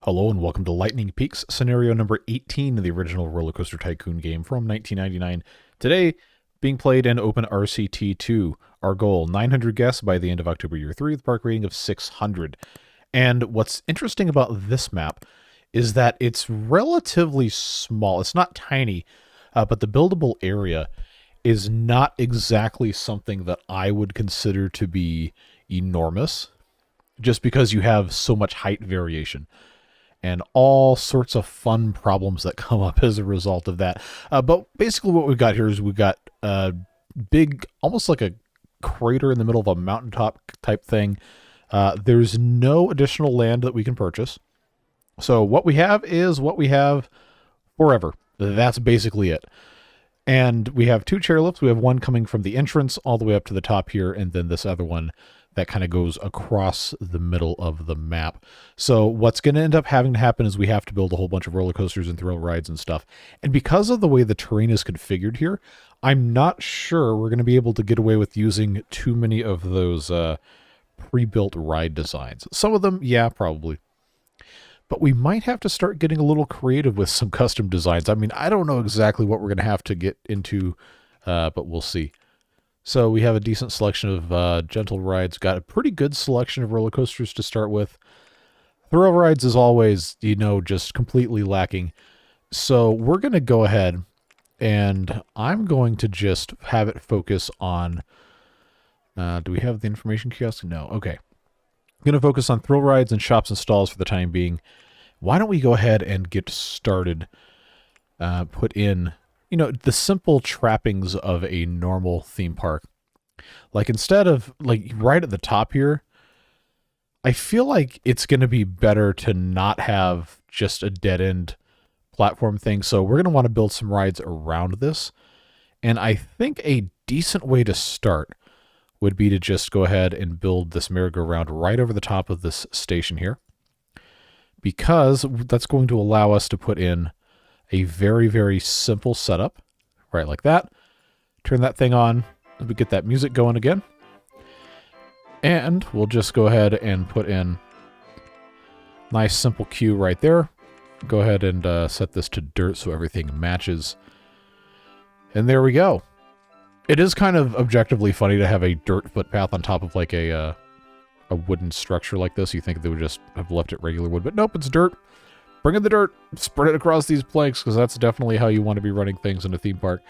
Hello and welcome to Lightning Peaks, scenario number 18 of the original RollerCoaster Tycoon game from 1999. Today, being played in Open RCT2. Our goal, 900 guests by the end of October year 3 with a park rating of 600. And what's interesting about this map is that it's relatively small. It's not tiny, but the buildable area is not exactly something that I would consider to be enormous, just because you have so much height variation and all sorts of fun problems that come up as a result of that. But basically what we've got here is we've got a big, almost like a crater in the middle of a mountaintop type thing. There's no additional land that we can purchase. So what we have is what we have forever. That's basically it. And we have two chairlifts. We have one coming from the entrance all the way up to the top here, and then this other one that kind of goes across the middle of the map. So what's going to end up having to happen is we have to build a whole bunch of roller coasters and thrill rides and stuff. And because of the way the terrain is configured here, I'm not sure we're going to be able to get away with using too many of those pre-built ride designs. Some of them, yeah, probably. But we might have to start getting a little creative with some custom designs. I mean, I don't know exactly what we're going to have to get into, but we'll see. So we have a decent selection of gentle rides. Got a pretty good selection of roller coasters to start with. Thrill rides is always, just completely lacking. So we're going to go ahead and I'm going to just have it focus on... do we have the information kiosk? No. Okay. I'm going to focus on thrill rides and shops and stalls for the time being. Why don't we go ahead and get started? Put in... the simple trappings of a normal theme park. Like instead of right at the top here, I feel like it's going to be better to not have just a dead end platform thing. So we're going to want to build some rides around this. And I think a decent way to start would be to just go ahead and build this merry-go-round right over the top of this station here, because that's going to allow us to put in a very, very simple setup, right like that. Turn that thing on, we get that music going again. And we'll just go ahead and put in nice simple cue right there. Go ahead and set this to dirt so everything matches. And there we go. It is kind of objectively funny to have a dirt footpath on top of like a wooden structure like this. You think they would just have left it regular wood, but nope, it's dirt. Bring in the dirt, spread it across these planks, because that's definitely how you want to be running things in a theme park.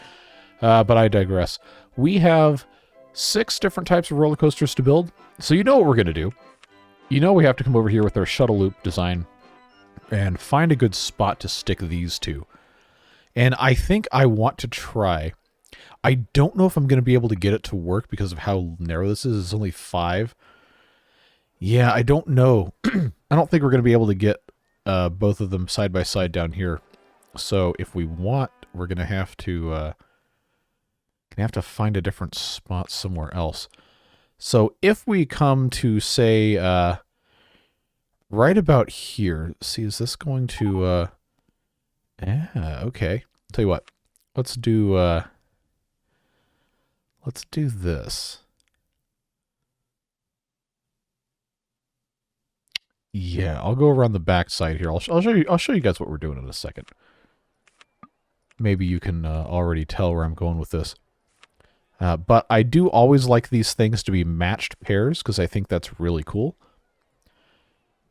But I digress. We have 6 different types of roller coasters to build. So you know what we're going to do. We have to come over here with our shuttle loop design and find a good spot to stick these to. And I think I want to try. I don't know if I'm going to be able to get it to work because of how narrow this is. It's only 5. Yeah, I don't know. I don't think we're going to be able to get both of them side by side down here. So if we want, we're going to have to find a different spot somewhere else. So if we come to say right about here, see, is this going to yeah, okay. Tell you what, let's do this. Yeah, I'll go around the back side here. I'll show you guys what we're doing in a second. Maybe you can already tell where I'm going with this. But I do always like these things to be matched pairs, because I think that's really cool.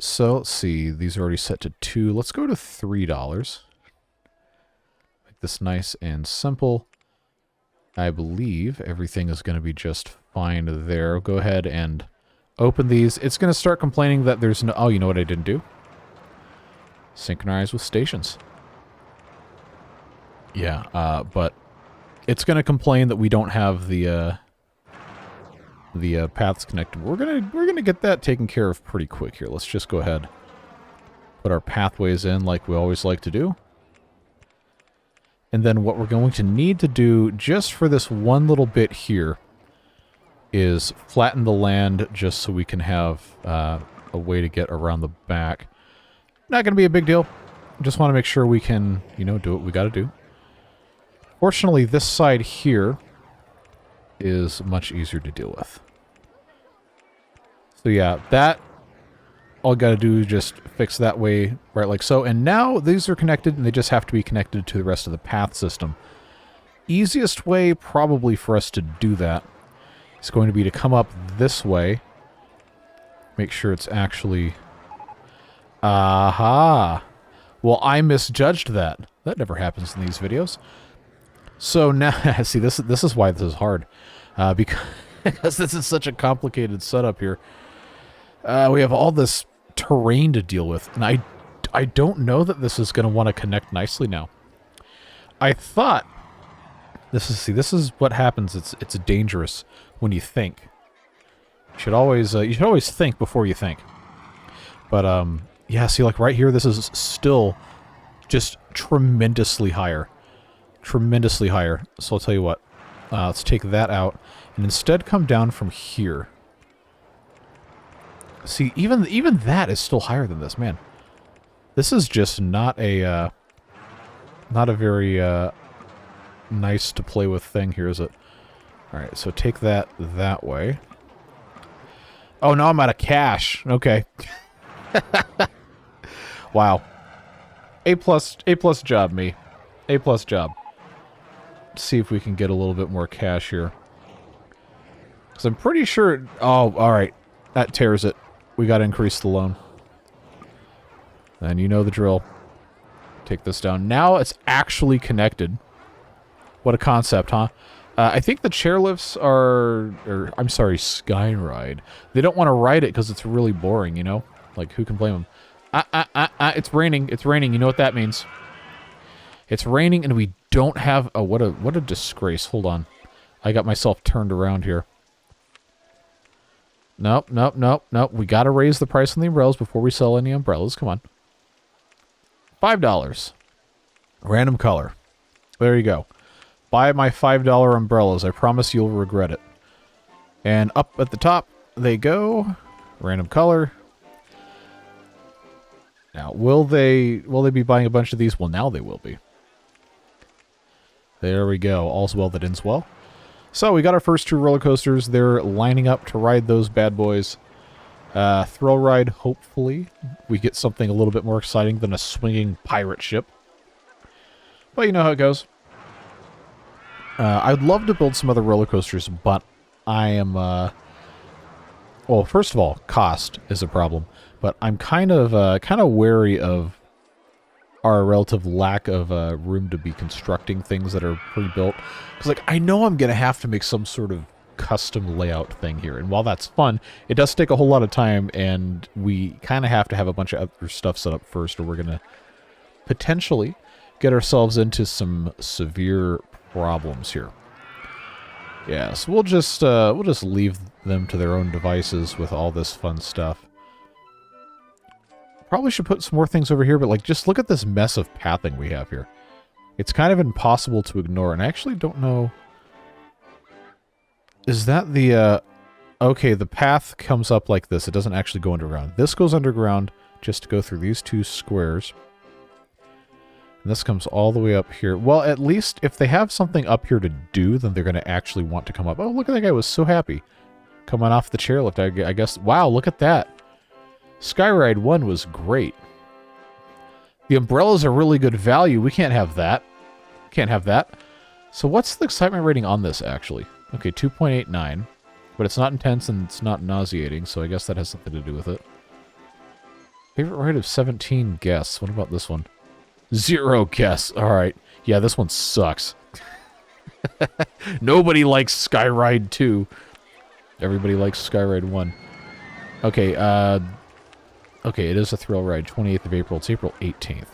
So let's see, these are already set to 2. Let's go to $3. Make this nice and simple. I believe everything is going to be just fine there. Go ahead and open these. It's going to start complaining that there's no... Oh, you know what I didn't do? Synchronize with stations. Yeah, but it's going to complain that we don't have the paths connected. We're gonna get that taken care of pretty quick here. Let's just go ahead, put our pathways in like we always like to do. And then what we're going to need to do just for this one little bit here is flatten the land just so we can have a way to get around the back. Not going to be a big deal. Just want to make sure we can, do what we got to do. Fortunately, this side here is much easier to deal with. So yeah, that all you gotta do is just fix that way, right like so. And now these are connected, and they just have to be connected to the rest of the path system. Easiest way probably for us to do that is going to be to come up this way. Make sure it's actually... Aha! Well, I misjudged that. That never happens in these videos. So now, see, this is why this is hard. Because this is such a complicated setup here. We have all this terrain to deal with, and I don't know that this is going to want to connect nicely now. I thought this is what happens. It's dangerous when you think. You should always think before you think. But yeah, see, like right here, this is still just tremendously higher, tremendously higher. So I'll tell you what. Let's take that out and instead come down from here. See, even that is still higher than this, man. This is just not a very nice to play with thing here, is it? All right, so take that way. Oh, now I'm out of cash. Okay. Wow. A plus job, me. A plus job. Let's see if we can get a little bit more cash here. Because I'm pretty sure... Oh, alright. That tears it. We got to increase the loan. And you know the drill. Take this down. Now it's actually connected. What a concept, huh? I think the chairlifts are... Or, I'm sorry, Skyride. They don't want to ride it because it's really boring, you know? Like, who can blame them? It's raining. It's raining. You know what that means. It's raining and we don't have... Oh, what a disgrace. Hold on. I got myself turned around here. Nope. We gotta raise the price on the umbrellas before we sell any umbrellas. Come on. $5. Random color. There you go. Buy my $5 umbrellas. I promise you'll regret it. And up at the top they go. Random color. Now, will they be buying a bunch of these? Well, now they will be. There we go. All's well that ends well. So, we got our first two roller coasters. They're lining up to ride those bad boys. Thrill ride, hopefully. We get something a little bit more exciting than a swinging pirate ship. But you know how it goes. I'd love to build some other roller coasters, but I am... well, first of all, cost is a problem. But I'm kind of wary of our relative lack of room to be constructing things that are pre-built. Because, like, I know I'm going to have to make some sort of custom layout thing here. And while that's fun, it does take a whole lot of time, and we kind of have to have a bunch of other stuff set up first, or we're going to potentially get ourselves into some severe problems here. Yeah, so we'll just leave them to their own devices with all this fun stuff. Probably should put some more things over here, but like, just look at this mess of pathing we have here. It's kind of impossible to ignore, and I actually don't know... Is that the, okay, the path comes up like this. It doesn't actually go underground. This goes underground just to go through these two squares. And this comes all the way up here. Well, at least if they have something up here to do, then they're going to actually want to come up. Oh, look at that guy, was so happy. Coming off the chairlift, I guess. Wow, look at that. Skyride 1 was great. The umbrellas are really good value. We can't have that. Can't have that. So what's the excitement rating on this, actually? Okay, 2.89. But it's not intense and it's not nauseating, so I guess that has something to do with it. Favorite ride of 17 guests. What about this one? 0 guests. Alright. Yeah, this one sucks. Nobody likes Skyride 2. Everybody likes Skyride 1. Okay, okay, it is a thrill ride. 28th of April. It's April 18th.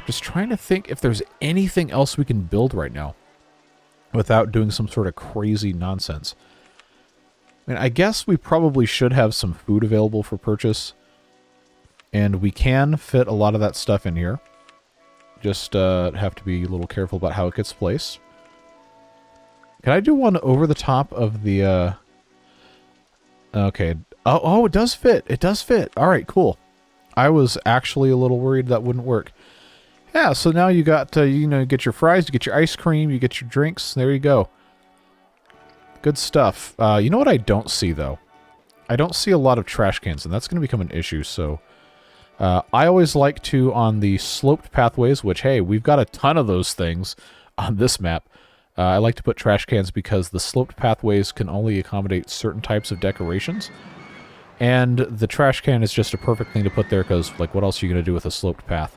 Just trying to think if there's anything else we can build right now without doing some sort of crazy nonsense. I mean, I guess we probably should have some food available for purchase. And we can fit a lot of that stuff in here. Just have to be a little careful about how it gets placed. Can I do one over the top of the... Okay. Oh, it does fit. It does fit. All right, cool. I was actually a little worried that wouldn't work. Yeah, so now you got, you know, you get your fries, you get your ice cream, you get your drinks. There you go. Good stuff. You know what I don't see, though? I don't see a lot of trash cans, and that's going to become an issue, so... I always like to, on the sloped pathways, which, hey, we've got a ton of those things on this map, I like to put trash cans because the sloped pathways can only accommodate certain types of decorations. And the trash can is just a perfect thing to put there because, like, what else are you going to do with a sloped path?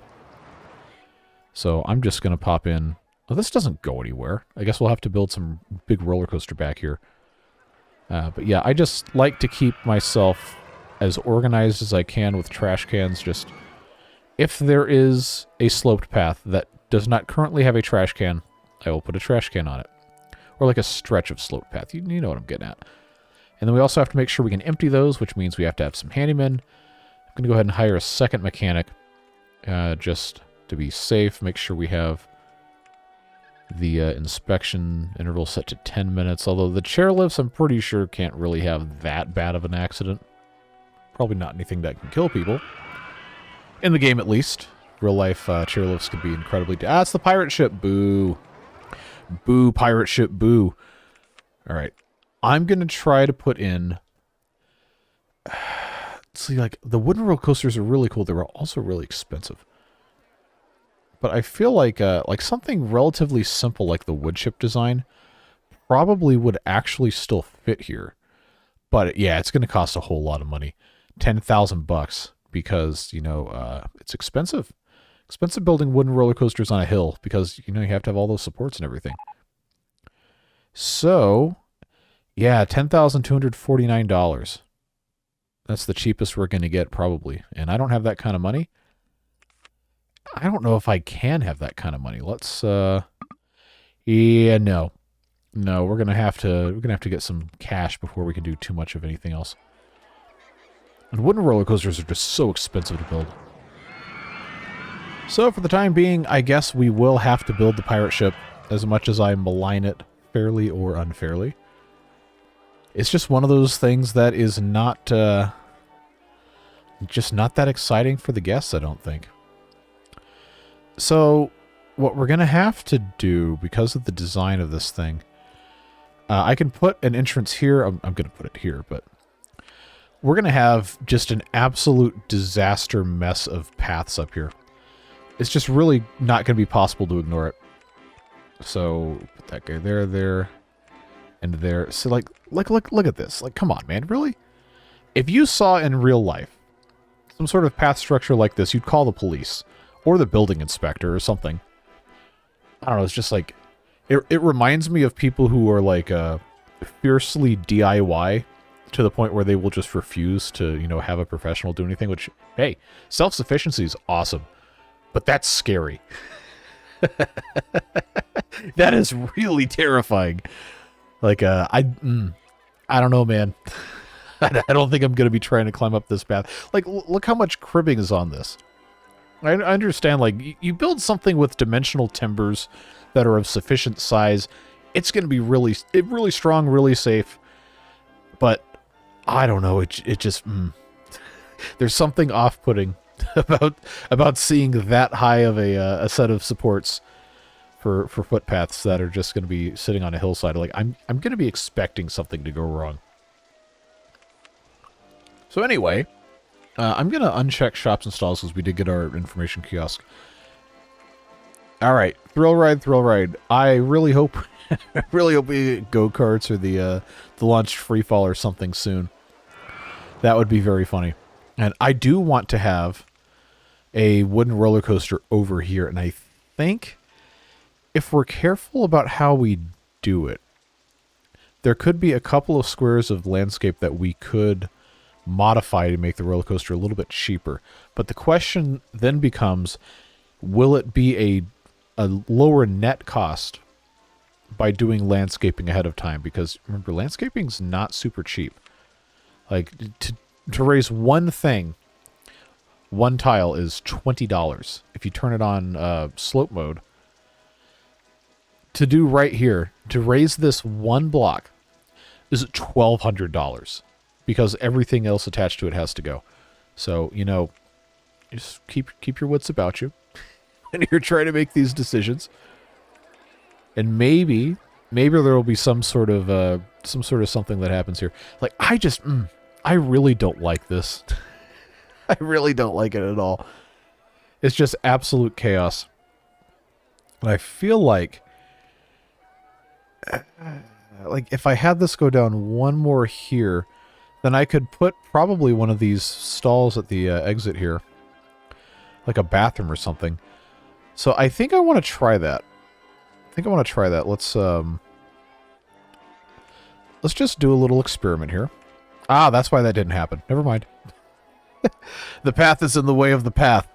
So I'm just going to pop in... Well, this doesn't go anywhere. I guess we'll have to build some big roller coaster back here. But yeah, I just like to keep myself as organized as I can with trash cans. Just if there is a sloped path that does not currently have a trash can, I will put a trash can on it. Or like a stretch of sloped path. You know what I'm getting at. And then we also have to make sure we can empty those, which means we have to have some handymen. I'm going to go ahead and hire a second mechanic just to be safe. Make sure we have the inspection interval set to 10 minutes. Although the chairlifts, I'm pretty sure, can't really have that bad of an accident. Probably not anything that can kill people. In the game, at least. Real life chairlifts could be incredibly... Ah, it's the pirate ship. Boo. Boo, pirate ship, boo. Alright. I'm going to try to put in... See, like, the wooden roller coasters are really cool. They were also really expensive. But I feel like something relatively simple like the wood chip design probably would actually still fit here. But yeah, it's going to cost a whole lot of money. $10,000 because, you know, it's expensive. Expensive building wooden roller coasters on a hill because, you know, you have to have all those supports and everything. So, yeah, $10,249. That's the cheapest we're going to get probably. And I don't have that kind of money. I don't know if I can have that kind of money. Let's, yeah, no. No, we're going to have to get some cash before we can do too much of anything else. And wooden roller coasters are just so expensive to build. So for the time being, I guess we will have to build the pirate ship as much as I malign it fairly or unfairly. It's just one of those things that is not, just not that exciting for the guests, I don't think. So, what we're going to have to do, because of the design of this thing, I can put an entrance here. I'm going to put it here, but we're going to have just an absolute disaster mess of paths up here. It's just really not going to be possible to ignore it. So, put that guy there, there, and there. So, look at this. Like, come on, man, really? If you saw in real life some sort of path structure like this, you'd call the police. Or the building inspector or something. I don't know, it's just like... It reminds me of people who are like fiercely DIY to the point where they will just refuse to, you know, have a professional do anything, which, hey, self-sufficiency is awesome. But that's scary. That is really terrifying. Like, I don't know, man. I don't think I'm going to be trying to climb up this path. Like, look how much cribbing is on this. I understand, like, you build something with dimensional timbers that are of sufficient size, it's going to be really strong, really safe. But, I don't know, it just... There's something off-putting about seeing that high of a set of supports for footpaths that are just going to be sitting on a hillside. Like, I'm going to be expecting something to go wrong. So anyway... I'm going to uncheck shops and stalls because we did get our information kiosk. Alright, thrill ride. I really hope we get go-karts or the launched free fall or something soon. That would be very funny. And I do want to have a wooden roller coaster over here. And I think if we're careful about how we do it, there could be a couple of squares of landscape that we could... modify to make the roller coaster a little bit cheaper. But the question then becomes, will it be a lower net cost by doing landscaping ahead of time? Because remember, landscaping's not super cheap. Like, to raise one thing, one tile is $20. If you turn it on slope mode, to do right here, to raise this one block is $1,200. Because everything else attached to it has to go. So, you know, just keep your wits about you. And you're trying to make these decisions. And maybe there will be some sort of something that happens here. Like, I just, I really don't like this. I really don't like it at all. It's just absolute chaos. And I feel like if I had this go down one more here, then I could put probably one of these stalls at the exit here. Like a bathroom or something. So I think I want to try that. Let's just do a little experiment here. Ah, that's why that didn't happen. Never mind. The path is in the way of the path.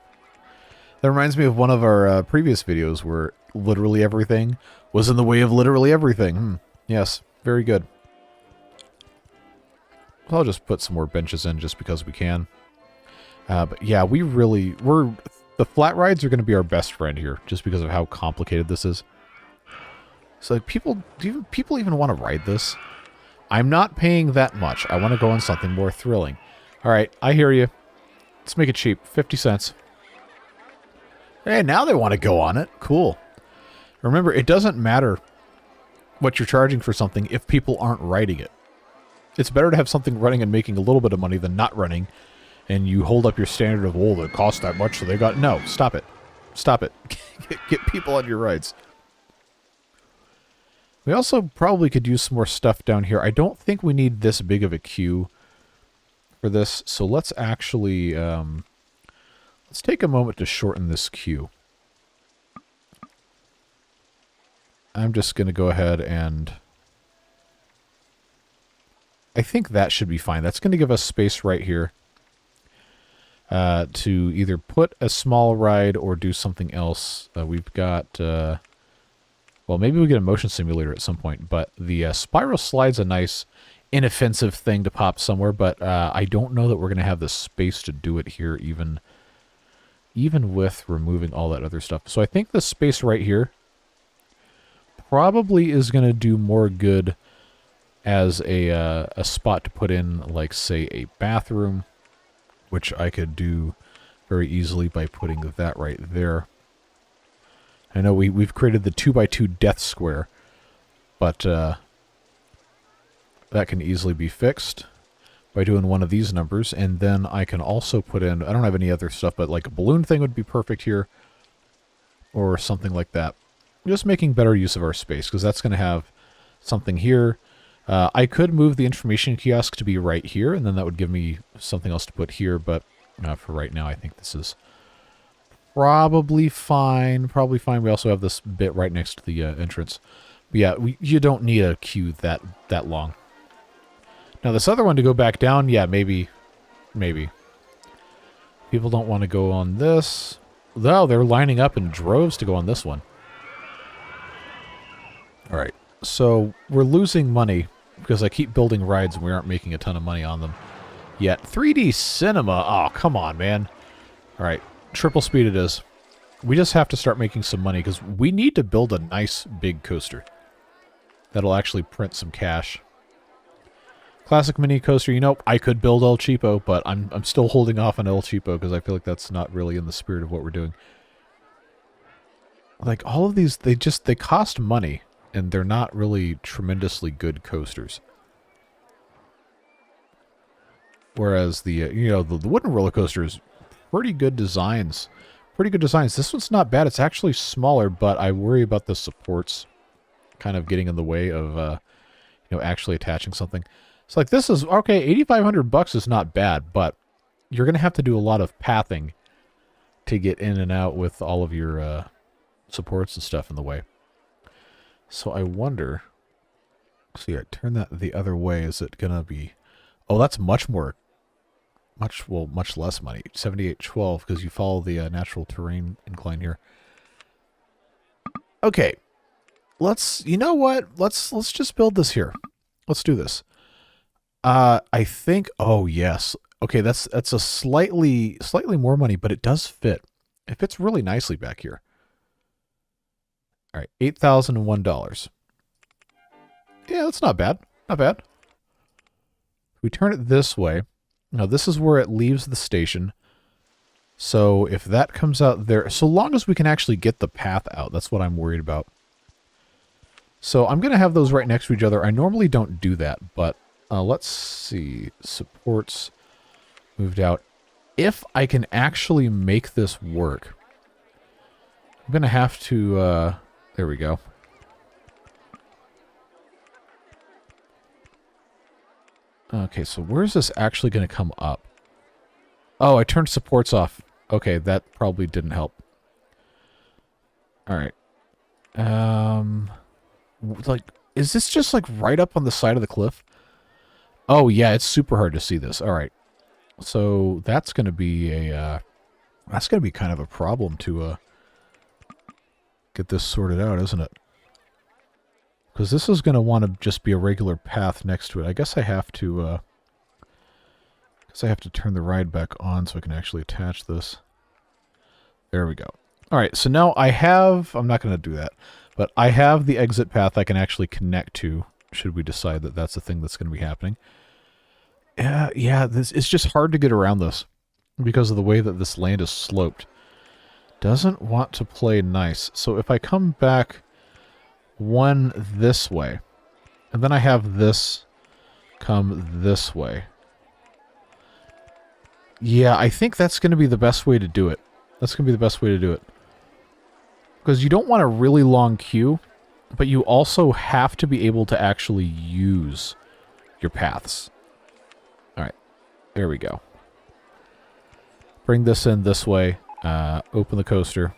That reminds me of one of our previous videos where literally everything was in the way of literally everything. Yes, very good. I'll just put some more benches in just because we can. But yeah, the flat rides are going to be our best friend here just because of how complicated this is. So like, do people even want to ride this? I'm not paying that much. I want to go on something more thrilling. All right, I hear you. Let's make it cheap. 50 cents. Hey, now they want to go on it. Cool. Remember, it doesn't matter what you're charging for something if people aren't riding it. It's better to have something running and making a little bit of money than not running, and you hold up your standard of, oh, it costs that much, so they got... No, stop it. Stop it. Get people on your rides. We also probably could use some more stuff down here. I don't think we need this big of a queue for this, so let's actually... let's take a moment to shorten this queue. I'm just going to go ahead and... I think that should be fine. That's going to give us space right here to either put a small ride or do something else. We've got... well, maybe we'll get a motion simulator at some point, but the spiral slide's a nice inoffensive thing to pop somewhere, but I don't know that we're going to have the space to do it here even with removing all that other stuff. So I think the space right here probably is going to do more good as a spot to put in, like, say, a bathroom, which I could do very easily by putting that right there. I know we've created the 2x2 death square, but that can easily be fixed by doing one of these numbers, and then I can also put in, I don't have any other stuff, but like a balloon thing would be perfect here, or something like that. Just making better use of our space, because that's going to have something here. I could move the information kiosk to be right here, and then that would give me something else to put here, but for right now, I think this is probably fine. Probably fine. We also have this bit right next to the entrance. But yeah, you don't need a queue that long. Now, this other one to go back down, yeah, maybe. People don't want to go on this. No, they're lining up in droves to go on this one. All right, so we're losing money because I keep building rides and we aren't making a ton of money on them yet. 3D cinema. Oh, come on, man. All right, triple speed it is. We just have to start making some money because we need to build a nice big coaster that'll actually print some cash. Classic mini coaster, you know, I could build El Cheapo, but I'm still holding off on El Cheapo because I feel like that's not really in the spirit of what we're doing. Like, all of these, they cost money, and they're not really tremendously good coasters. Whereas the, the wooden roller coaster is pretty good designs. Pretty good designs. This one's not bad. It's actually smaller, but I worry about the supports kind of getting in the way of, actually attaching something. It's like, this is, okay, $8,500 is not bad, but you're going to have to do a lot of pathing to get in and out with all of your supports and stuff in the way. So I wonder, so yeah, turn that the other way. Is it going to be, oh, that's much less money. 78.12 because you follow the natural terrain incline here. Okay. You know what? Let's just build this here. Let's do this. I think, oh yes. Okay, that's a slightly more money, but it does fit. It fits really nicely back here. All right, $8,001. Yeah, that's not bad. Not bad. We turn it this way. Now, this is where it leaves the station. So if that comes out there, so long as we can actually get the path out, that's what I'm worried about. So I'm going to have those right next to each other. I normally don't do that, but Let's see. Supports moved out. If I can actually make this work, I'm going to have to... there we go. Okay, so where's this actually going to come up? Oh, I turned supports off. Okay, that probably didn't help. All right. Like, is this just like right up on the side of the cliff? Oh yeah, it's super hard to see this. All right. So that's going to be a that's going to be kind of a problem to get this sorted out, isn't it? Because this is going to want to just be a regular path next to it. I guess I have to turn the ride back on so I can actually attach this. There we go. All right, so now I have, I'm not going to do that, but I have the exit path I can actually connect to, should we decide that that's the thing that's going to be happening. Yeah, it's just hard to get around this because of the way that this land is sloped. Doesn't want to play nice. So if I come back one this way, and then I have this come this way. Yeah, I think that's going to be the best way to do it. That's going to be the best way to do it. Because you don't want a really long queue, but you also have to be able to actually use your paths. Alright, there we go. Bring this in this way. Open the coaster.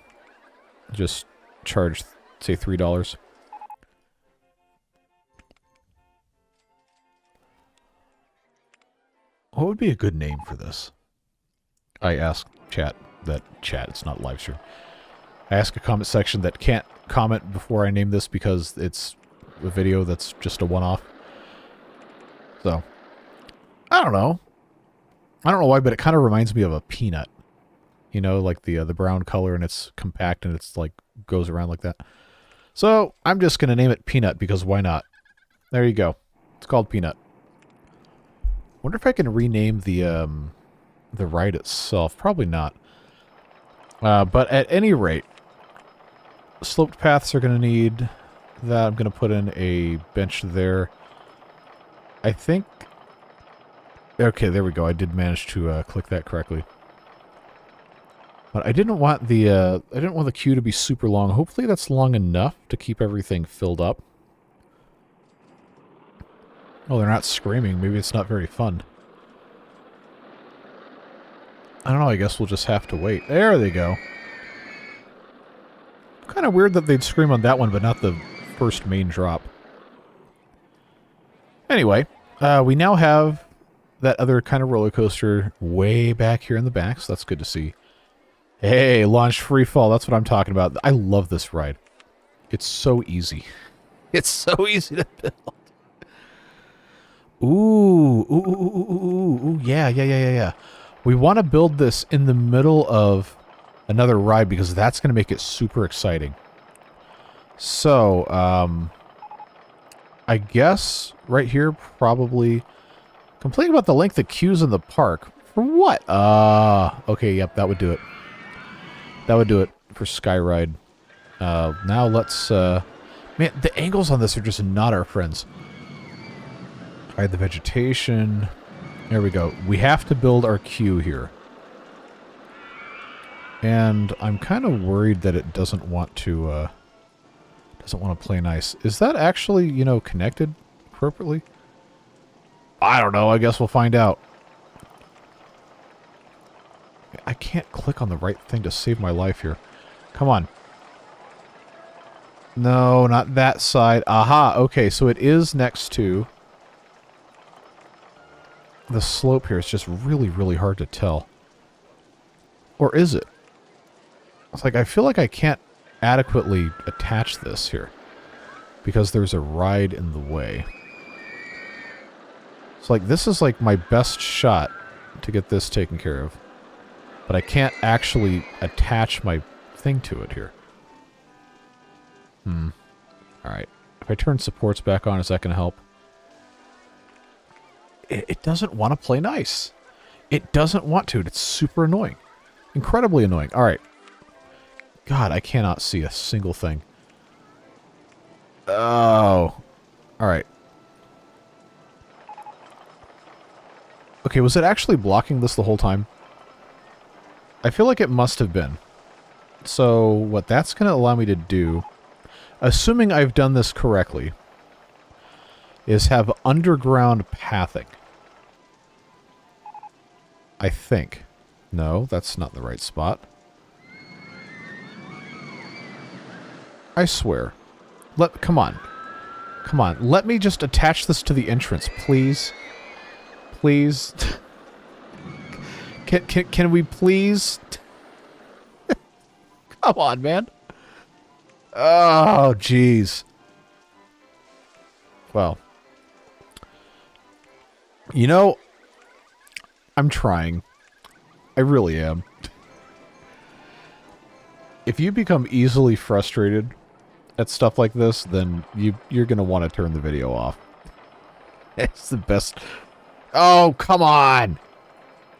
Just charge, say, $3. What would be a good name for this? I asked chat, it's not live stream. I ask a comment section that can't comment before I name this because it's a video that's just a one-off. So, I don't know. I don't know why, but it kind of reminds me of a peanut. You know, like the brown color, and it's compact and it's like goes around like that. So, I'm just going to name it Peanut because why not? There you go. It's called Peanut. Wonder if I can rename the ride itself. Probably not. But at any rate, sloped paths are going to need that. I'm going to put in a bench there. I think... Okay, there we go. I did manage to click that correctly. But I didn't want the queue to be super long. Hopefully that's long enough to keep everything filled up. Oh, they're not screaming. Maybe it's not very fun. I don't know. I guess we'll just have to wait. There they go. Kind of weird that they'd scream on that one, but not the first main drop. Anyway, we now have that other kind of roller coaster way back here in the back, so that's good to see. Hey, launch free fall. That's what I'm talking about. I love this ride. It's so easy. It's so easy to build. Ooh, yeah. We want to build this in the middle of another ride because that's going to make it super exciting. So, I guess right here probably complain about the length of queues in the park. For what? Okay, yep, that would do it. That would do it for Skyride. Now let's, man, the angles on this are just not our friends. All right, the vegetation. There we go. We have to build our queue here. And I'm kind of worried that it doesn't want to play nice. Is that actually, you know, connected appropriately? I don't know. I guess we'll find out. I can't click on the right thing to save my life here. Come on. No, not that side. Aha, okay, so it is next to the slope here. It's just really, really hard to tell. Or is it? It's like, I feel like I can't adequately attach this here because there's a ride in the way. It's like, this is like my best shot to get this taken care of. But I can't actually attach my thing to it here. Alright. If I turn supports back on, is that going to help? It doesn't want to play nice. It doesn't want to. It's super annoying. Incredibly annoying. Alright. God, I cannot see a single thing. Oh. Alright. Okay, was it actually blocking this the whole time? I feel like it must have been. So what that's going to allow me to do, assuming I've done this correctly, is have underground pathing. I think. No, that's not the right spot. I swear. Come on. Come on. Let me just attach this to the entrance, please. Please. Can we please? Come on, man. Oh, jeez. Well. You know, I'm trying. I really am. If you become easily frustrated at stuff like this, then you're going to want to turn the video off. It's the best. Oh, come on.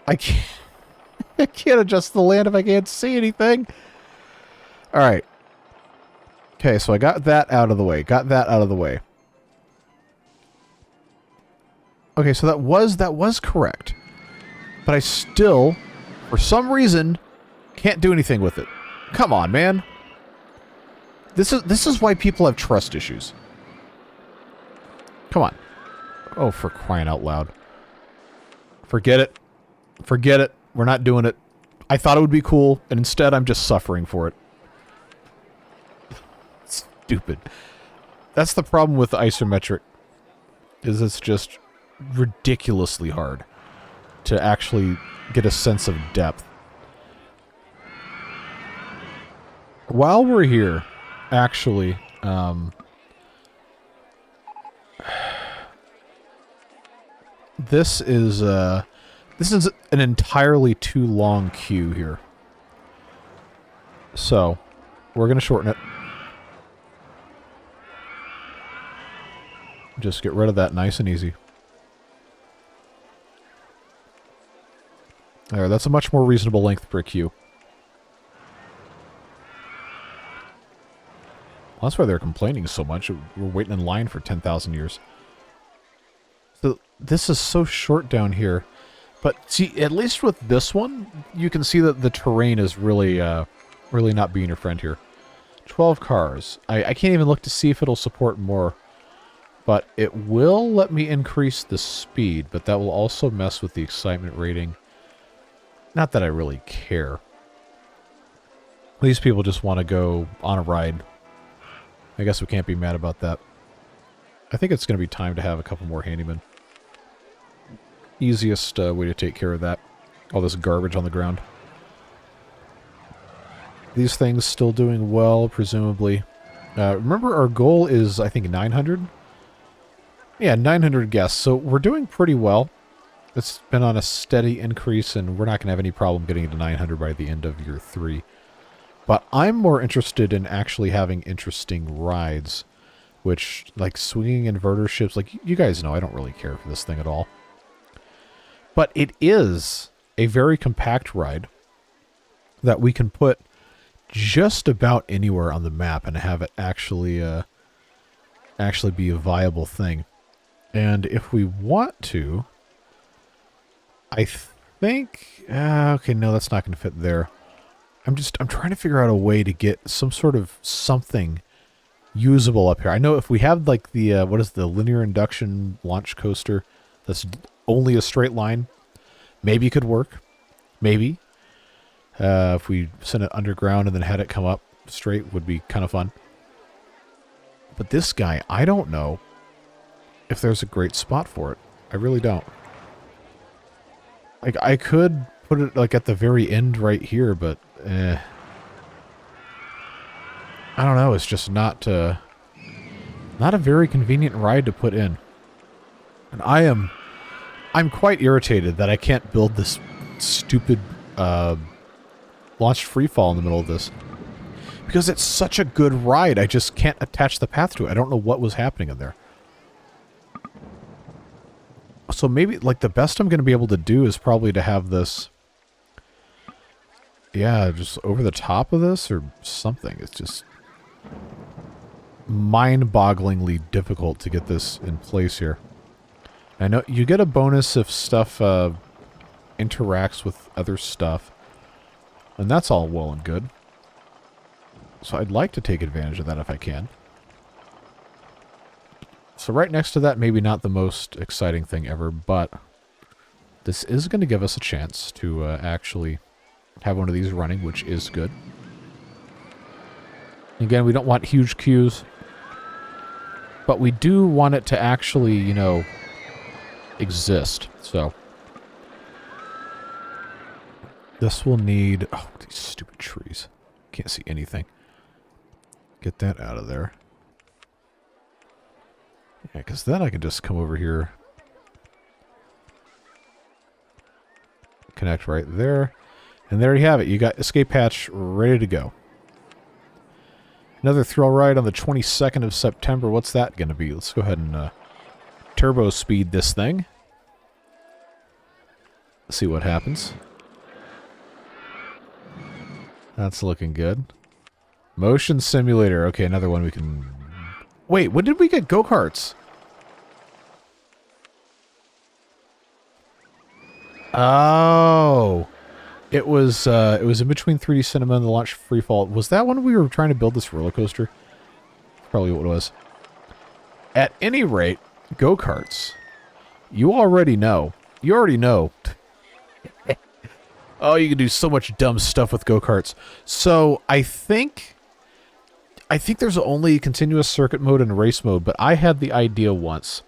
I can't adjust the land if I can't see anything. All right. Okay, so I got that out of the way. Got that out of the way. Okay, so that was correct. But I still, for some reason, can't do anything with it. Come on, man. This is why people have trust issues. Come on. Oh, for crying out loud. Forget it. Forget it. We're not doing it. I thought it would be cool, and instead I'm just suffering for it. Stupid. That's the problem with isometric, is it's just ridiculously hard to actually get a sense of depth. While we're here, actually, this is an entirely too long queue here. So, we're going to shorten it. Just get rid of that nice and easy. There, that's a much more reasonable length for a queue. Well, that's why they're complaining so much. We're waiting in line for 10,000 years. So this is so short down here. But see, at least with this one, you can see that the terrain is really, really not being your friend here. 12 cars. I can't even look to see if it'll support more. But it will let me increase the speed, but that will also mess with the excitement rating. Not that I really care. These people just want to go on a ride. I guess we can't be mad about that. I think it's going to be time to have a couple more handymen. Easiest way to take care of that. All this garbage on the ground. These things still doing well, presumably. Remember, our goal is, I think, 900? Yeah, 900 guests. So we're doing pretty well. It's been on a steady increase, and we're not going to have any problem getting to 900 by the end of year 3. But I'm more interested in actually having interesting rides, which, like swinging inverter ships, like you guys know, I don't really care for this thing at all. But it is a very compact ride that we can put just about anywhere on the map and have it actually be a viable thing. And if we want to, I think, okay, no, that's not going to fit there. I'm trying to figure out a way to get some sort of something usable up here. I know if we have like the, what is the linear induction launch coaster that's only a straight line, maybe it could work. Maybe. If we send it underground and then had it come up straight would be kind of fun. But this guy, I don't know if there's a great spot for it. I really don't. Like, I could put it like at the very end right here, but I don't know. It's just not a very convenient ride to put in. And I'm quite irritated that I can't build this stupid launched freefall in the middle of this. Because it's such a good ride, I just can't attach the path to it. I don't know what was happening in there. So maybe, like, the best I'm going to be able to do is probably to have this, yeah, just over the top of this or something. It's just mind-bogglingly difficult to get this in place here. I know you get a bonus if stuff interacts with other stuff. And that's all well and good. So I'd like to take advantage of that if I can. So right next to that, maybe not the most exciting thing ever, but this is going to give us a chance to actually have one of these running, which is good. Again, we don't want huge queues, but we do want it to actually, you know, exist. So this will need... Oh, these stupid trees. Can't see anything. Get that out of there. Yeah, because then I can just come over here. Connect right there. And there you have it. You got escape hatch ready to go. Another thrill ride on the 22nd of September. What's that going to be? Let's go ahead and turbo speed this thing. See what happens. That's looking good. Motion simulator. Okay, another one we can... Wait, when did we get go-karts? Oh, it was in between 3D Cinema and the launch of Freefall. Was that when we were trying to build this roller coaster? Probably what it was. At any rate, go-karts. You already know. You already know. Oh, you can do so much dumb stuff with go-karts. So I think there's only continuous circuit mode and race mode, but I had the idea once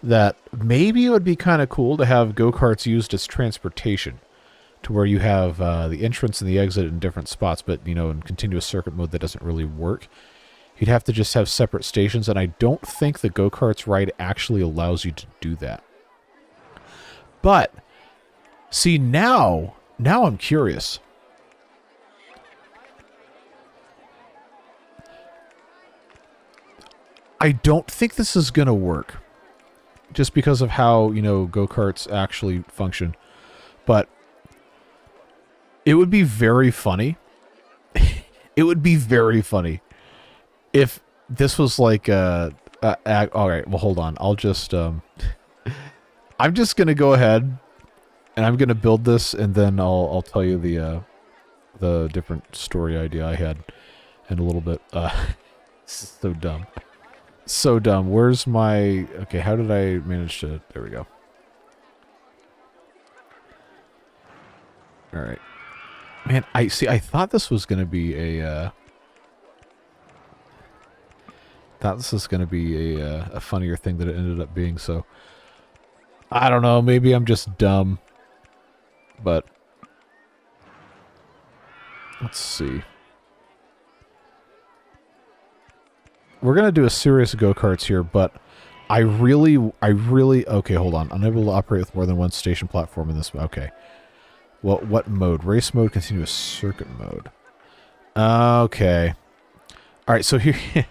that maybe it would be kind of cool to have go-karts used as transportation, to where you have the entrance and the exit in different spots, but, you know, in continuous circuit mode that doesn't really work. You'd have to just have separate stations, and I don't think the go-karts ride actually allows you to do that. But, see, now I'm curious. I don't think this is going to work, just because of how, you know, go-karts actually function. But it would be very funny. It would be very funny if this was like all right, well, hold on. I'll just I'm just going to go ahead and I'm going to build this, and then I'll tell you the different story idea I had in a little bit. So dumb. So dumb. Where's my... Okay, how did I manage to... There we go. Alright. Man, I thought this was going to be a... thought this was going to be a funnier thing that it ended up being, so... I don't know, maybe I'm just dumb. But... Let's see. We're going to do a series of go-karts here, but I really... Okay, hold on. Unable to operate with more than one station platform in this... Okay. Well, what mode? Race mode, continuous circuit mode. Okay. Alright, so here...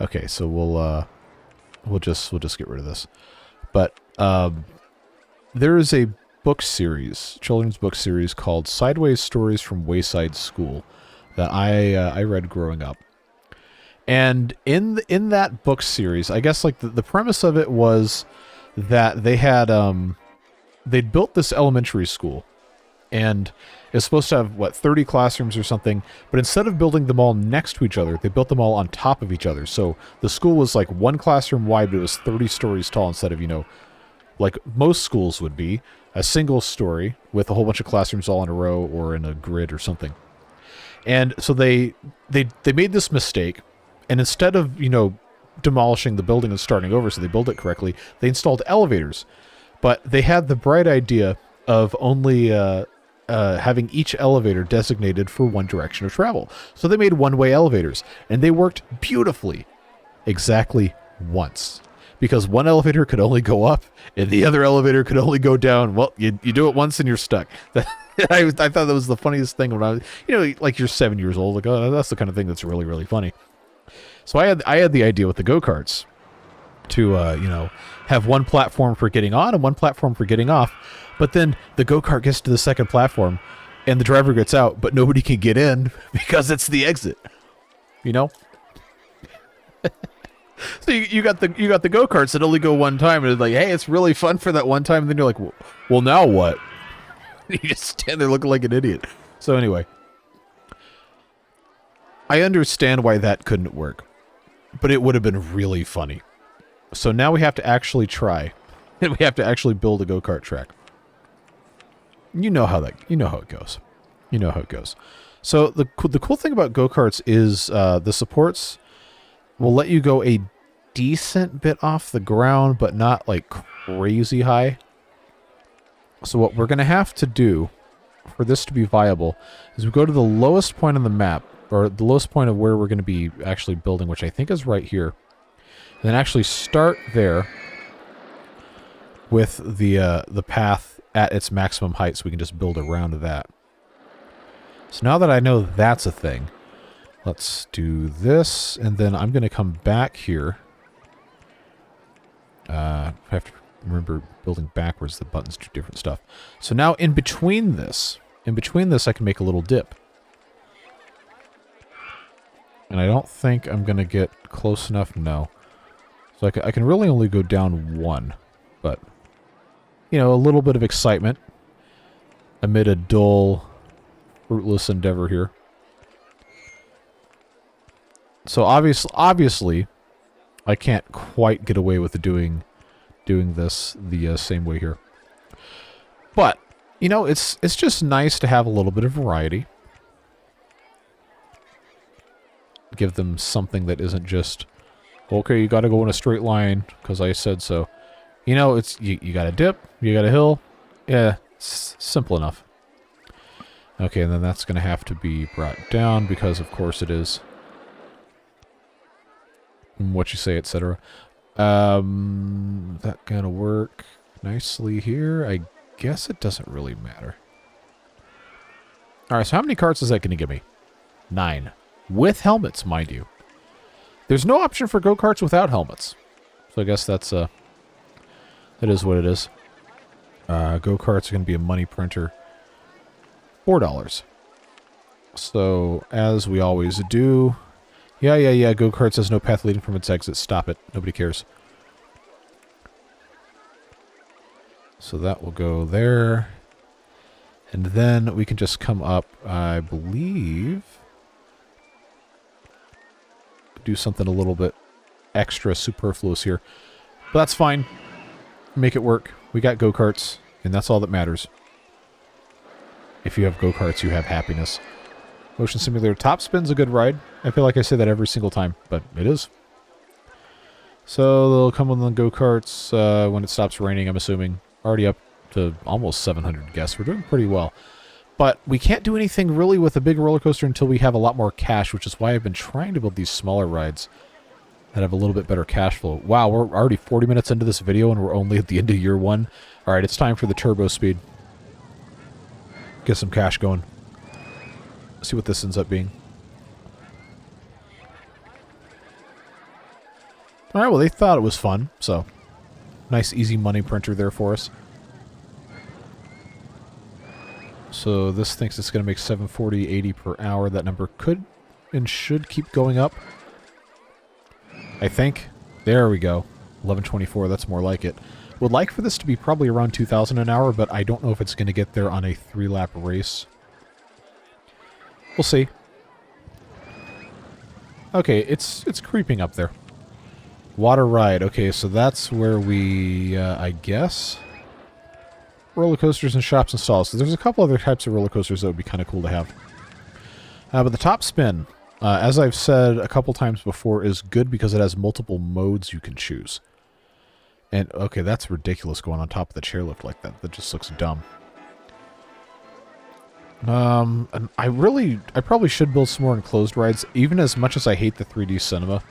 Okay, so we'll just get rid of this. But, there is a book series, children's book series called Sideways Stories from Wayside School that I read growing up. And in that book series, I guess like the premise of it was that they had they'd built this elementary school, and it's supposed to have what 30 classrooms or something, but instead of building them all next to each other, they built them all on top of each other. So the school was like one classroom wide, but it was 30 stories tall instead of, you know, like most schools would be, a single story with a whole bunch of classrooms all in a row or in a grid or something. And so they made this mistake. And instead of, you know, demolishing the building and starting over so they built it correctly, they installed elevators. But they had the bright idea of only having each elevator designated for one direction of travel. So they made one-way elevators. And they worked beautifully exactly once. Because one elevator could only go up and the other elevator could only go down. Well, you do it once and you're stuck. I thought that was the funniest thing when I was, you know, like you're 7 years old. Like, oh, that's the kind of thing that's really, really funny. So I had the idea with the go-karts to, you know, have one platform for getting on and one platform for getting off. But then the go-kart gets to the second platform and the driver gets out, but nobody can get in because it's the exit. You know? So you got the go-karts that only go one time, and it's like, hey, it's really fun for that one time. And then you're like, well, now what? You just stand there looking like an idiot. So anyway, I understand why that couldn't work, but it would have been really funny. So now we have to actually try, and we have to actually build a go-kart track. You know how it goes. You know how it goes. So the cool thing about go-karts is the supports will let you go a decent bit off the ground, but not like crazy high. So what we're going to have to do for this to be viable is we go to the lowest point on the map, or the lowest point of where we're going to be actually building, which I think is right here. And then actually start there with the path at its maximum height, so we can just build around that. So now that I know that's a thing, let's do this, and then I'm going to come back here. I have to remember building backwards. The buttons do different stuff. So now in between this, I can make a little dip. And I don't think I'm going to get close enough. No. So I can really only go down one. But, you know, a little bit of excitement amid a dull, fruitless endeavor here. So obviously, I can't quite get away with doing this the same way here. But, you know, it's just nice to have a little bit of variety. Give them something that isn't just, okay, you got to go in a straight line because I said so. You know, it's you got a dip, you got a hill. Yeah, it's simple enough. Okay, and then that's going to have to be brought down because, of course, it is. What you say, etc. That gonna work nicely here. I guess it doesn't really matter. Alright, so how many carts is that going to give me? 9. With helmets, mind you. There's no option for go-karts without helmets. So I guess that's, that is what it is. Go-karts are going to be a money printer. $4. So, as we always do... Yeah, go-karts has no path leading from its exit. Stop it. Nobody cares. So that will go there. And then we can just come up, I believe... do something a little bit extra superfluous here. But that's fine. Make it work. We got go-karts, and that's all that matters. If you have go-karts, you have happiness. Motion Simulator Top Spin's a good ride. I feel like I say that every single time, but it is. So they'll come on the go-karts when it stops raining, I'm assuming. Already up to almost 700 guests. We're doing pretty well. But we can't do anything really with a big roller coaster until we have a lot more cash, which is why I've been trying to build these smaller rides that have a little bit better cash flow. Wow, we're already 40 minutes into this video and we're only at the end of year 1. Alright, it's time for the turbo speed. Get some cash going. See what this ends up being. Alright, well, they thought it was fun, so nice, easy money printer there for us. So this thinks it's going to make 740.80 per hour. That number could and should keep going up. I think. There we go. 1124, that's more like it. Would like for this to be probably around 2,000 an hour, but I don't know if it's going to get there on a 3-lap race. We'll see. Okay, it's creeping up there. Water ride. Okay, so that's where we, I guess... roller coasters and shops and stalls. So there's a couple other types of roller coasters that would be kind of cool to have. But the top spin, as I've said a couple times before, is good because it has multiple modes you can choose. And, okay, that's ridiculous going on top of the chairlift like that. That just looks dumb. And I probably should build some more enclosed rides, even as much as I hate the 3D cinema.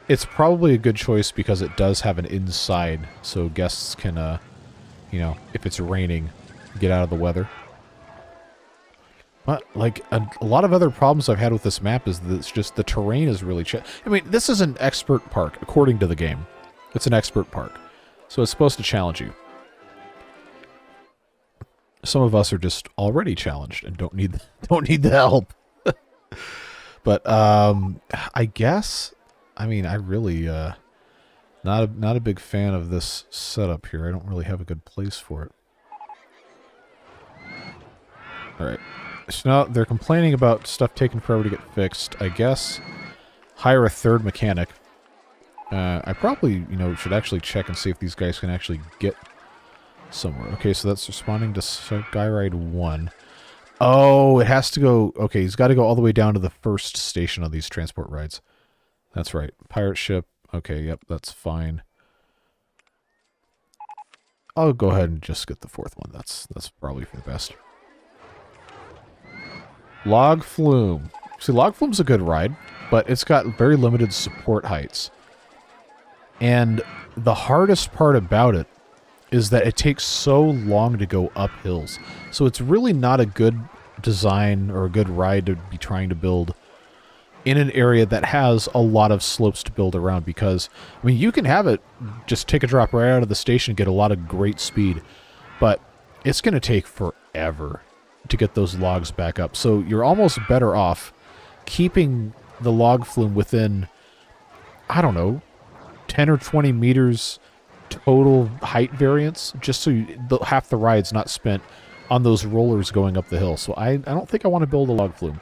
It's probably a good choice because it does have an inside, so guests can, you know, if it's raining, get out of the weather. But, like, a lot of other problems I've had with this map is that it's just the terrain is really... I mean, this is an expert park, according to the game. It's an expert park, so it's supposed to challenge you. Some of us are just already challenged and don't need the help. But, I guess... I mean, I really not a big fan of this setup here. I don't really have a good place for it. All right. So now they're complaining about stuff taking forever to get fixed. I guess hire a third mechanic. I probably, should actually check and see if these guys can actually get somewhere. Okay, so that's responding to Skyride 1. Oh, it has to go... Okay, he's got to go all the way down to the first station on these transport rides. That's right. Pirate ship. Okay, yep, that's fine. I'll go ahead and just get the fourth one. That's probably for the best. Log Flume. See, Log Flume's a good ride, but it's got very limited support heights. And the hardest part about it is that it takes so long to go up hills. So it's really not a good design or a good ride to be trying to build in an area that has a lot of slopes to build around, because, I mean, you can have it just take a drop right out of the station and get a lot of great speed, but it's going to take forever to get those logs back up. So you're almost better off keeping the log flume within, I don't know, 10 or 20 meters total height variance, just so half the ride's not spent on those rollers going up the hill. So I don't think I want to build a log flume.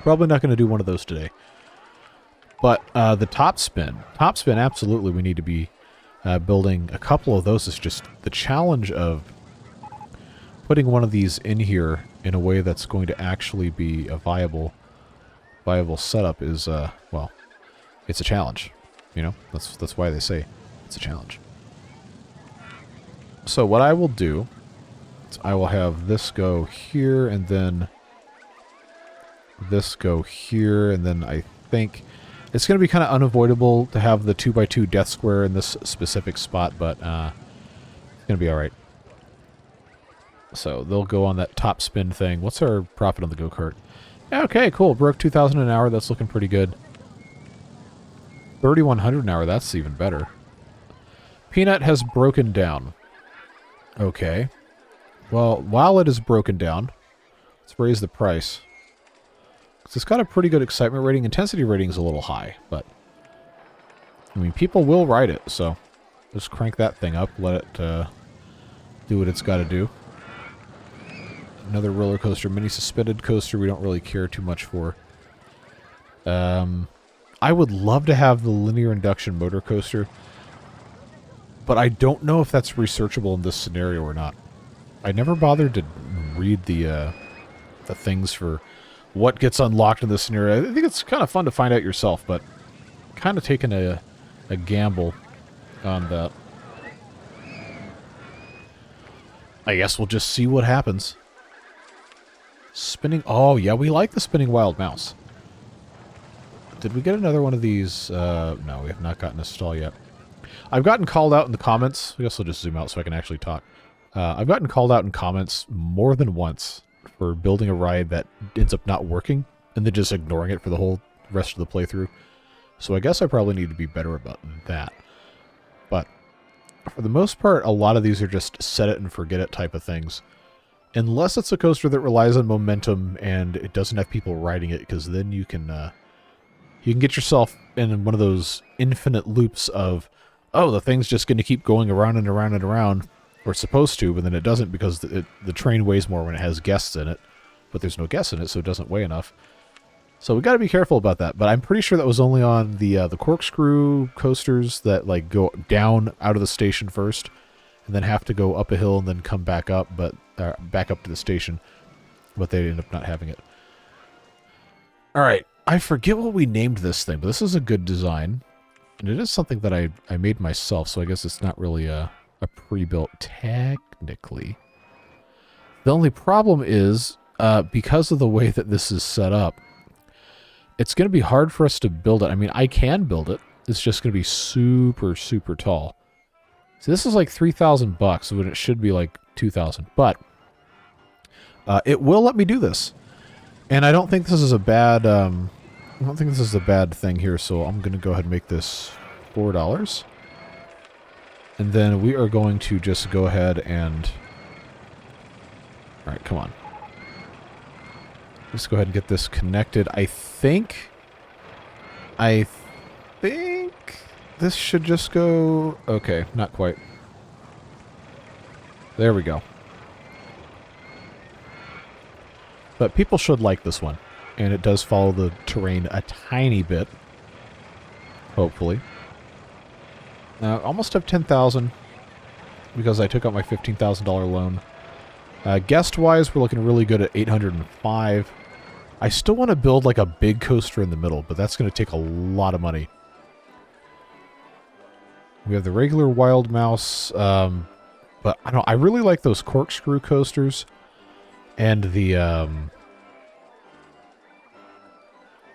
Probably not going to do one of those today. But the top spin, absolutely we need to be building a couple of those. Is just the challenge of putting one of these in here in a way that's going to actually be a viable setup is, well, it's a challenge. That's why they say it's a challenge. So what I will do is I will have this go here, and then this go here, and then I think it's going to be kind of unavoidable to have the 2x2 death square in this specific spot, but it's going to be alright. So they'll go on that top spin thing. What's our profit on the go-kart? Okay, cool. Broke 2,000 an hour. That's looking pretty good. 3,100 an hour. That's even better. Peanut has broken down. Okay. Well, while it is broken down, let's raise the price. Because it's got a pretty good excitement rating. Intensity rating is a little high, but I mean, people will ride it, so just crank that thing up. Let it do what it's got to do. Another roller coaster, mini suspended coaster we don't really care too much for. I would love to have the linear induction motor coaster, but I don't know if that's researchable in this scenario or not. I never bothered to read the things for what gets unlocked in this scenario. I think it's kind of fun to find out yourself, but kind of taking a gamble on that. I guess we'll just see what happens. Spinning... Oh, yeah, we like the spinning wild mouse. Did we get another one of these? No, we have not gotten a stall yet. I've gotten called out in the comments. I guess I'll just zoom out so I can actually talk. I've gotten called out in comments more than once for building a ride that ends up not working and then just ignoring it for the whole rest of the playthrough. So I guess I probably need to be better about that. But for the most part, a lot of these are just set it and forget it type of things. Unless it's a coaster that relies on momentum and it doesn't have people riding it, because then you can get yourself in one of those infinite loops of, oh, the thing's just going to keep going around and around and around, or it's supposed to, but then it doesn't because the train weighs more when it has guests in it, but there's no guests in it, so it doesn't weigh enough. So we got to be careful about that. But I'm pretty sure that was only on the corkscrew coasters that like go down out of the station first, and then have to go up a hill and then come back up, but back up to the station. But they end up not having it. All right, I forget what we named this thing, but this is a good design, and it is something that I made myself. So I guess it's not really a pre-built technically. The only problem is because of the way that this is set up, it's going to be hard for us to build it. I mean, I can build it. It's just going to be super, super tall. So this is like $3,000 when it should be like $2,000. But it will let me do this, and I don't think this is a bad. I don't think this is a bad thing here. So I'm going to go ahead and make this $4, and then we are going to just go ahead and. All right, come on. Let's go ahead and get this connected. I think think this should just go... Okay, not quite. There we go. But people should like this one. And it does follow the terrain a tiny bit. Hopefully. Now, almost have 10,000 because I took out my $15,000 loan. Guest-wise, we're looking really good at 805. I still want to build like a big coaster in the middle, but that's going to take a lot of money. We have the regular Wild Mouse, but I really like those corkscrew coasters, and the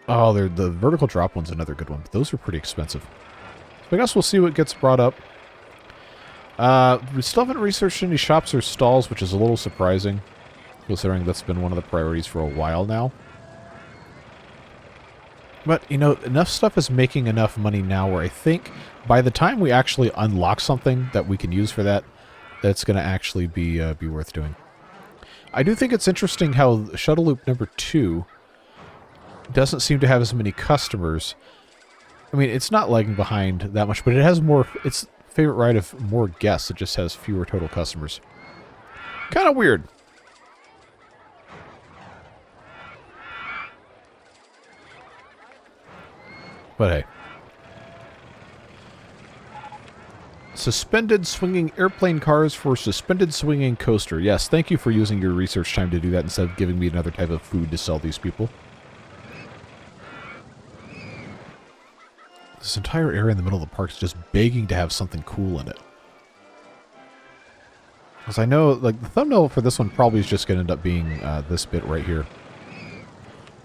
the vertical drop one's another good one. But those are pretty expensive. So I guess we'll see what gets brought up. We still haven't researched any shops or stalls, which is a little surprising, considering that's been one of the priorities for a while now. But, you know, enough stuff is making enough money now where I think by the time we actually unlock something that we can use for that, that's going to actually be worth doing. I do think it's interesting how Shuttle Loop number 2 doesn't seem to have as many customers. I mean, it's not lagging behind that much, but it has more... It's favorite ride of more guests. It just has fewer total customers. Kind of weird. But hey. Suspended swinging airplane cars for suspended swinging coaster. Yes, thank you for using your research time to do that instead of giving me another type of food to sell these people. This entire area in the middle of the park is just begging to have something cool in it. Because I know, like, the thumbnail for this one probably is just going to end up being this bit right here.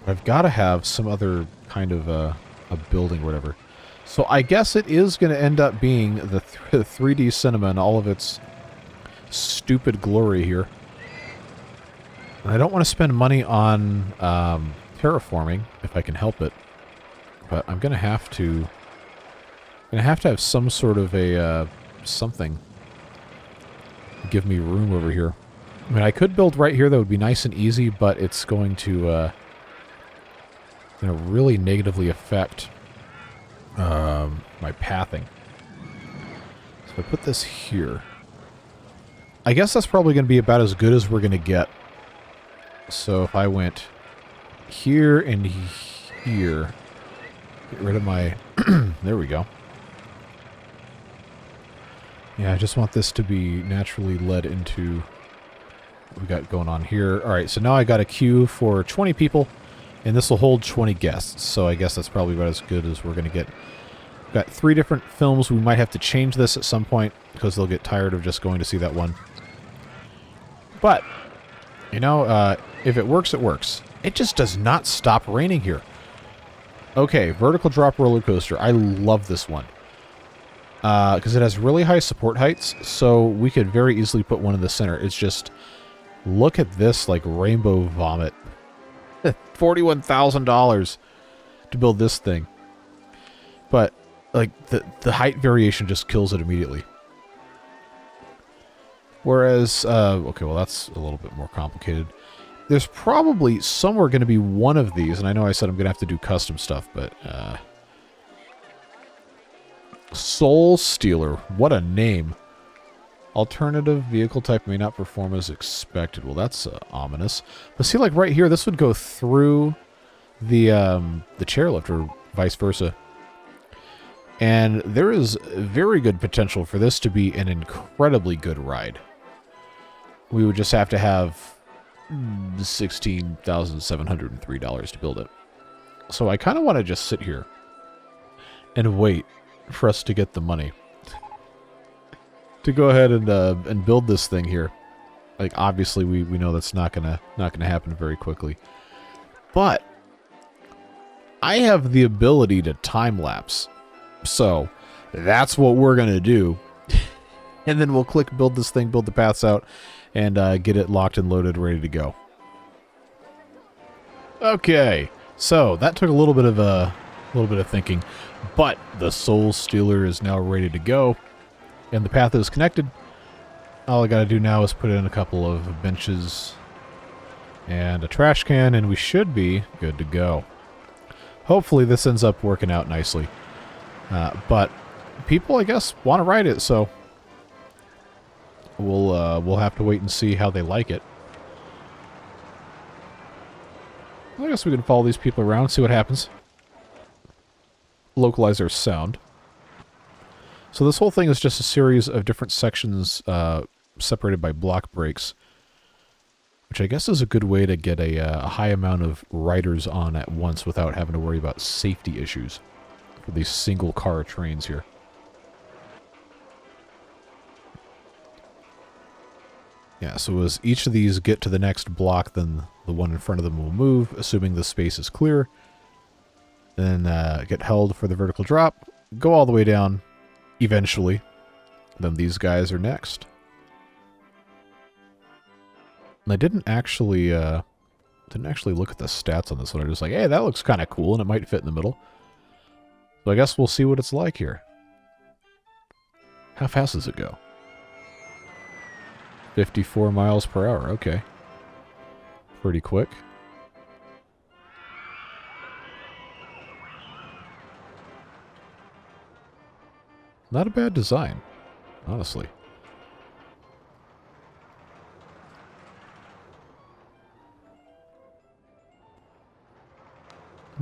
But I've got to have some other kind of a building or whatever. So I guess it is going to end up being the 3D cinema and all of its stupid glory here. And I don't want to spend money on terraforming if I can help it. But I'm going to have to... have some sort of a something give me room over here. I mean, I could build right here. That would be nice and easy, but it's going to really negatively affect my pathing. So if I put this here, I guess that's probably going to be about as good as we're going to get. So if I went here and here, get rid of my... there we go. Yeah, I just want this to be naturally led into what we got going on here. All right, so now I got a queue for 20 people, and this will hold 20 guests. So I guess that's probably about as good as we're going to get. We've got 3 different films. We might have to change this at some point because they'll get tired of just going to see that one. But, you know, if it works, it works. It just does not stop raining here. Okay, vertical drop roller coaster. I love this one. Because it has really high support heights, so we could very easily put one in the center. It's just, look at this, like, rainbow vomit. $41,000 to build this thing. But, like, the height variation just kills it immediately. Whereas, okay, well, that's a little bit more complicated. There's probably somewhere going to be one of these, and I know I said I'm going to have to do custom stuff, but, Soul Stealer. What a name. Alternative vehicle type may not perform as expected. Well, that's ominous. But see, like right here, this would go through the chairlift or vice versa. And there is very good potential for this to be an incredibly good ride. We would just have to have $16,703 to build it. So I kind of want to just sit here and wait for us to get the money to go ahead and build this thing here. Like, obviously we know that's not gonna happen very quickly, but I have the ability to time lapse, so that's what we're gonna do. And then we'll click build this thing, build the paths out, and get it locked and loaded, ready to go. Okay, so that took a little bit of thinking. But the Soul Stealer is now ready to go, and the path is connected. All I gotta do now is put in a couple of benches and a trash can, and we should be good to go. Hopefully this ends up working out nicely. But people, I guess, want to ride it, so we'll have to wait and see how they like it. I guess we can follow these people around, see what happens. Localize their sound. So this whole thing is just a series of different sections separated by block breaks, which I guess is a good way to get a high amount of riders on at once without having to worry about safety issues for these single car trains here. Yeah, so as each of these get to the next block, then the one in front of them will move, assuming the space is clear. Then get held for the vertical drop, go all the way down, eventually. Then these guys are next. And I didn't actually look at the stats on this one. I'm just like, hey, that looks kind of cool, and it might fit in the middle. So I guess we'll see what it's like here. How fast does it go? 54 miles per hour. Okay. Pretty quick. Not a bad design, honestly.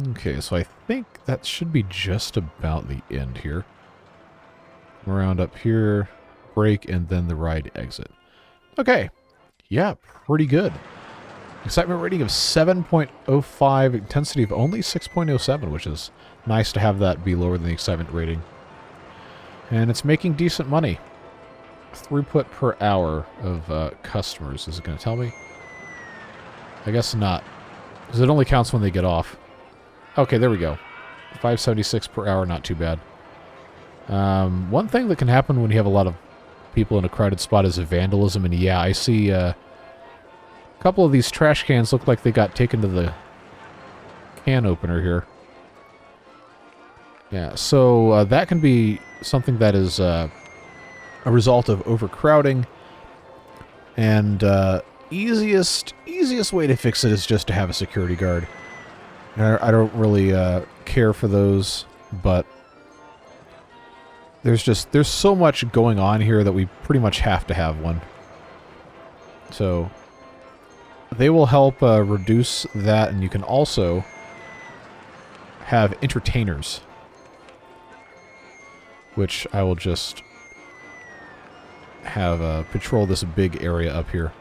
Okay, so I think that should be just about the end here. Around up here, break, and then the ride exit. Okay. Yeah, pretty good. Excitement rating of 7.05, intensity of only 6.07, which is nice to have that be lower than the excitement rating. And it's making decent money. Throughput per hour of customers. Is it going to tell me? I guess not. Because it only counts when they get off. Okay, there we go. 576 per hour, not too bad. One thing that can happen when you have a lot of people in a crowded spot is vandalism. And yeah, I see a couple of these trash cans look like they got taken to the can opener here. Yeah, so that can be something that is a result of overcrowding. And easiest way to fix it is just to have a security guard. I don't really care for those, but there's so much going on here that we pretty much have to have one. So they will help reduce that, and you can also have entertainers, which I will just have patrol this big area up here.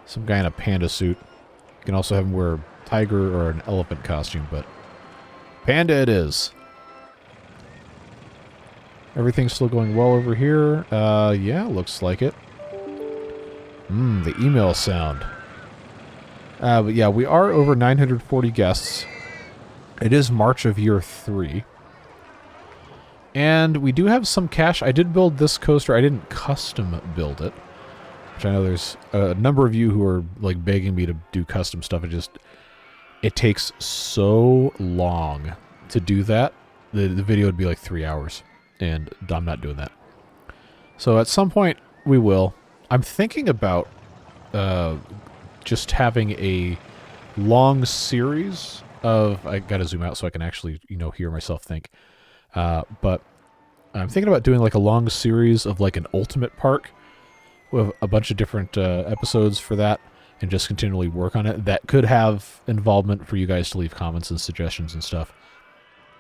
Some guy in a panda suit. You can also have him wear a tiger or an elephant costume, but panda it is. Everything's still going well over here. Yeah, looks like it. The email sound. But yeah, we are over 940 guests. It is March of year 3. And we do have some cash. I did build this coaster. I didn't custom build it. Which I know there's a number of you who are like begging me to do custom stuff. It takes so long to do that. The video would be like 3 hours. And I'm not doing that. So at some point, we will. I'm thinking about just having a long series of... I gotta zoom out so I can actually, hear myself think. But I'm thinking about doing like a long series of like an ultimate park with a bunch of different episodes for that and just continually work on it. That could have involvement for you guys to leave comments and suggestions and stuff.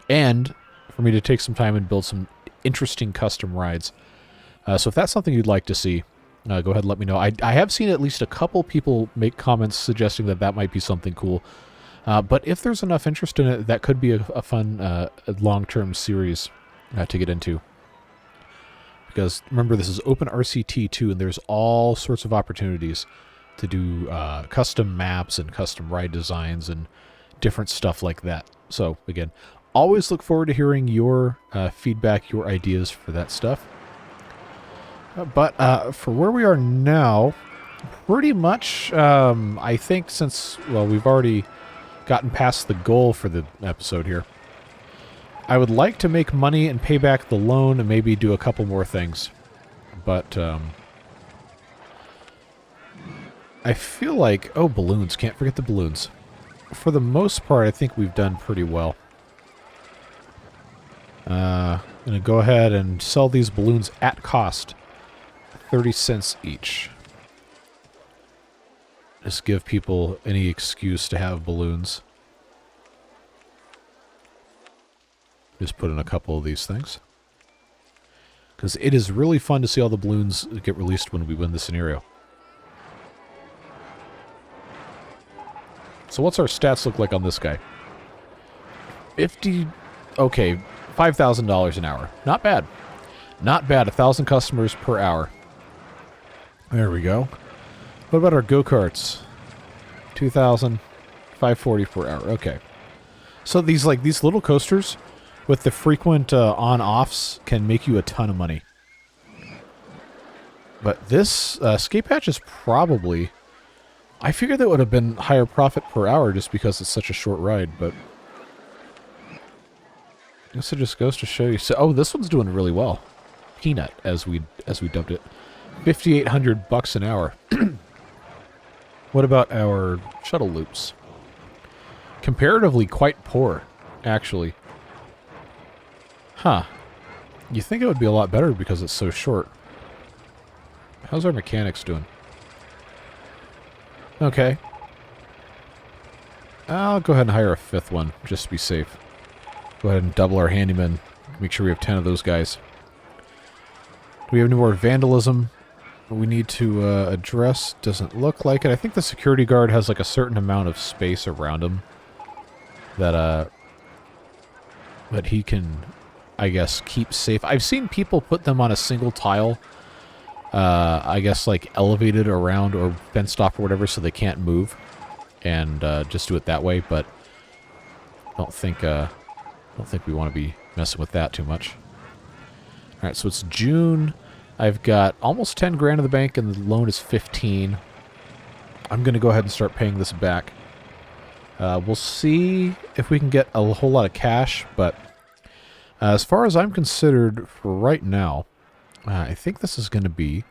And for me to take some time and build some interesting custom rides. So if that's something you'd like to see, go ahead and let me know. I have seen at least a couple people make comments suggesting that might be something cool. But if there's enough interest in it, that could be a fun long-term series to get into. Because remember, this is Open RCT 2, and there's all sorts of opportunities to do custom maps and custom ride designs and different stuff like that. So again, always look forward to hearing your feedback, your ideas for that stuff. But for where we are now, pretty much, I think since, well, we've already gotten past the goal for the episode here, I would like to make money and pay back the loan and maybe do a couple more things. But I feel like... Oh, balloons. Can't forget the balloons. For the most part, I think we've done pretty well. I'm going to go ahead and sell these balloons at cost. 30 cents each. Just give people any excuse to have balloons. Just put in a couple of these things. Because it is really fun to see all the balloons get released when we win the scenario. So what's our stats look like on this guy? 50... Okay, $5,000 an hour. Not bad. Not bad. 1,000 customers per hour. There we go. What about our go-karts? 2,000, 540 per hour. Okay. So these little coasters with the frequent on-offs can make you a ton of money. But this skate patch is probably... I figured that would have been higher profit per hour just because it's such a short ride, but... I guess it just goes to show you. So, oh, this one's doing really well. Peanut, as we dubbed it. $5,800 an hour. What about our shuttle loops? Comparatively quite poor, actually. Huh. You think it would be a lot better because it's so short. How's our mechanics doing? Okay. I'll go ahead and hire a 5th one, just to be safe. Go ahead and double our handyman. Make sure we have 10 of those guys. Do we have any more vandalism we need to address? Doesn't look like it. I think the security guard has like a certain amount of space around him that that he can, I guess, keep safe. I've seen people put them on a single tile, I guess like elevated around or fenced off or whatever so they can't move, and just do it that way, but I don't think we want to be messing with that too much. Alright, so it's June. I've got almost 10 grand in the bank and the loan is 15. I'm going to go ahead and start paying this back. We'll see if we can get a whole lot of cash, but as far as I'm considered for right now, I think this is going to be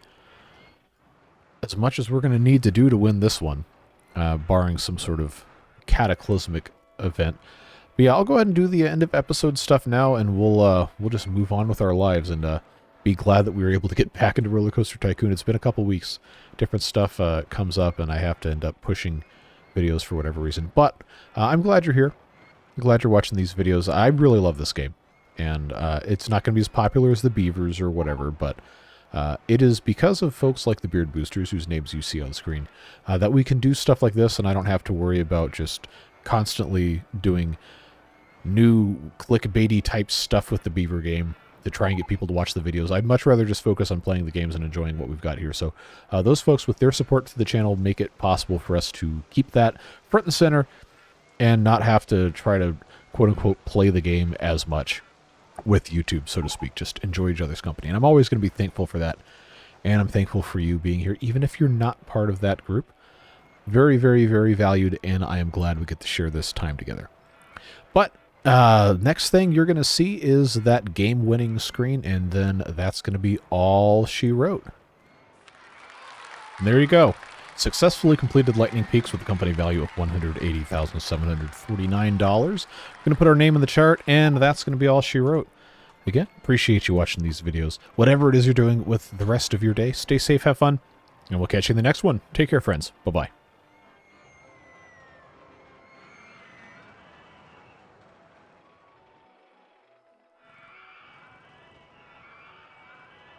as much as we're going to need to do to win this one, barring some sort of cataclysmic event. But yeah, I'll go ahead and do the end of episode stuff now, and we'll just move on with our lives and be glad that we were able to get back into RollerCoaster Tycoon. It's been a couple weeks. Different stuff comes up, and I have to end up pushing videos for whatever reason. But I'm glad you're here. I'm glad you're watching these videos. I really love this game, and it's not going to be as popular as the Beavers or whatever, but it is because of folks like the Beard Boosters, whose names you see on screen, that we can do stuff like this, and I don't have to worry about just constantly doing new clickbaity type stuff with the Beaver game to try and get people to watch the videos. I'd much rather just focus on playing the games and enjoying what we've got here. So those folks with their support to the channel make it possible for us to keep that front and center and not have to try to quote-unquote play the game as much with YouTube, so to speak. Just enjoy each other's company. And I'm always going to be thankful for that. And I'm thankful for you being here, even if you're not part of that group. Very, very, very valued, and I am glad we get to share this time together. But next thing you're going to see is that game-winning screen, and then that's going to be all she wrote. And there you go. Successfully completed Lightning Peaks with a company value of $180,749. We're going to put our name in the chart, and that's going to be all she wrote. Again, appreciate you watching these videos. Whatever it is you're doing with the rest of your day, stay safe, have fun, and we'll catch you in the next one. Take care, friends. Bye-bye.